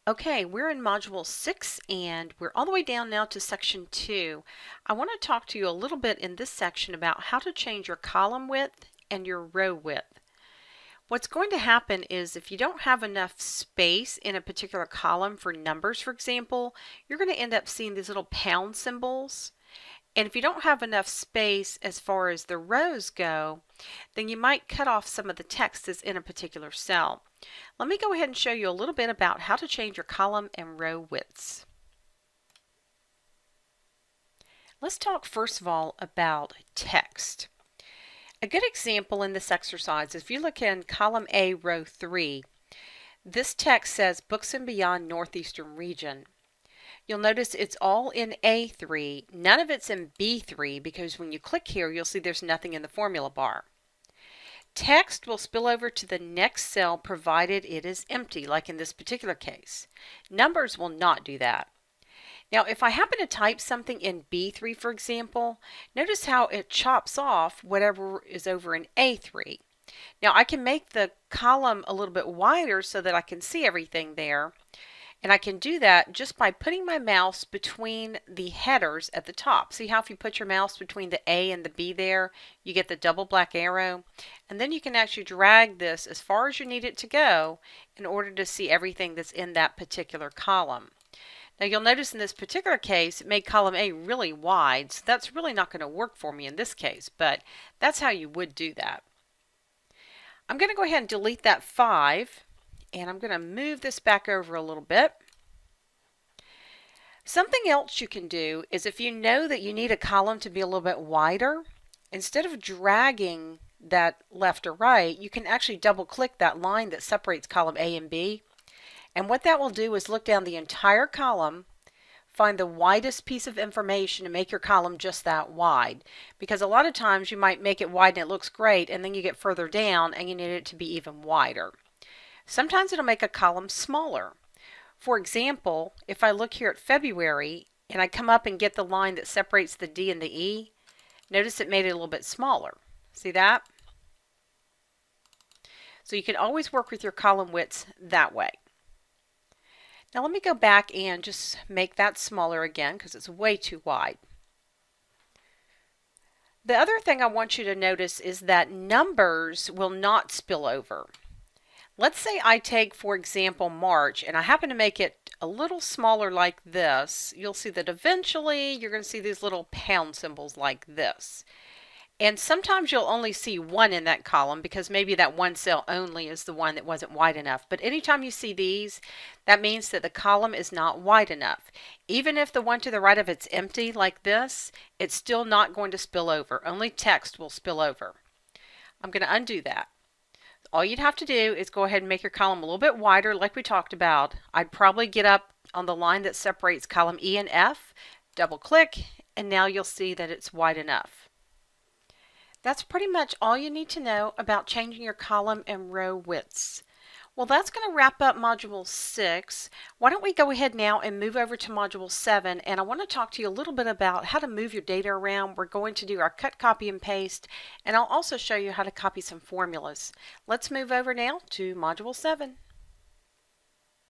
Okay, we're in Module 6 and we're all the way down now to Section 2. I want to talk to you a little bit in this section about how to change your column width and your row width. What's going to happen is if you don't have enough space in a particular column for numbers, for example, you're going to end up seeing these little pound symbols. And if you don't have enough space as far as the rows go, then you might cut off some of the text that's in a particular cell. Let me go ahead and show you a little bit about how to change your column and row widths. Let's talk first of all about text. A good example in this exercise is if you look in column A, row 3, this text says Books and Beyond Northeastern Region. You'll notice it's all in A3, none of it's in B3 because when you click here you'll see there's nothing in the formula bar. Text will spill over to the next cell provided it is empty, like in this particular case. Numbers will not do that. Now if I happen to type something in B3 for example, notice how it chops off whatever is over in A3. Now I can make the column a little bit wider so that I can see everything there. And I can do that just by putting my mouse between the headers at the top. See how if you put your mouse between the A and the B there, you get the double black arrow? And then you can actually drag this as far as you need it to go in order to see everything that's in that particular column. Now you'll notice in this particular case, it made column A really wide, so that's really not going to work for me in this case, but that's how you would do that. I'm going to go ahead and delete that 5. And I'm going to move this back over a little bit. Something else you can do is if you know that you need a column to be a little bit wider, instead of dragging that left or right, you can actually double click that line that separates column A and B. And what that will do is look down the entire column, find the widest piece of information and make your column just that wide. Because a lot of times you might make it wide and it looks great and then you get further down and you need it to be even wider. Sometimes it'll make a column smaller. For example, if I look here at February and I come up and get the line that separates the D and the E, notice it made it a little bit smaller. See that? So you can always work with your column widths that way. Now let me go back and just make that smaller again because it's way too wide. The other thing I want you to notice is that numbers will not spill over. Let's say I take, for example, March, and I happen to make it a little smaller like this. You'll see that eventually you're going to see these little pound symbols like this. And sometimes you'll only see one in that column because maybe that one cell only is the one that wasn't wide enough. But anytime you see these, that means that the column is not wide enough. Even if the one to the right of it's empty like this, it's still not going to spill over. Only text will spill over. I'm going to undo that. All you'd have to do is go ahead and make your column a little bit wider like we talked about. I'd probably get up on the line that separates column E and F, double click, and now you'll see that it's wide enough. That's pretty much all you need to know about changing your column and row widths. Well, that's going to wrap up Module 6. Why don't we go ahead now and move over to Module 7, and I want to talk to you a little bit about how to move your data around. We're going to do our cut, copy, and paste, and I'll also show you how to copy some formulas. Let's move over now to Module 7.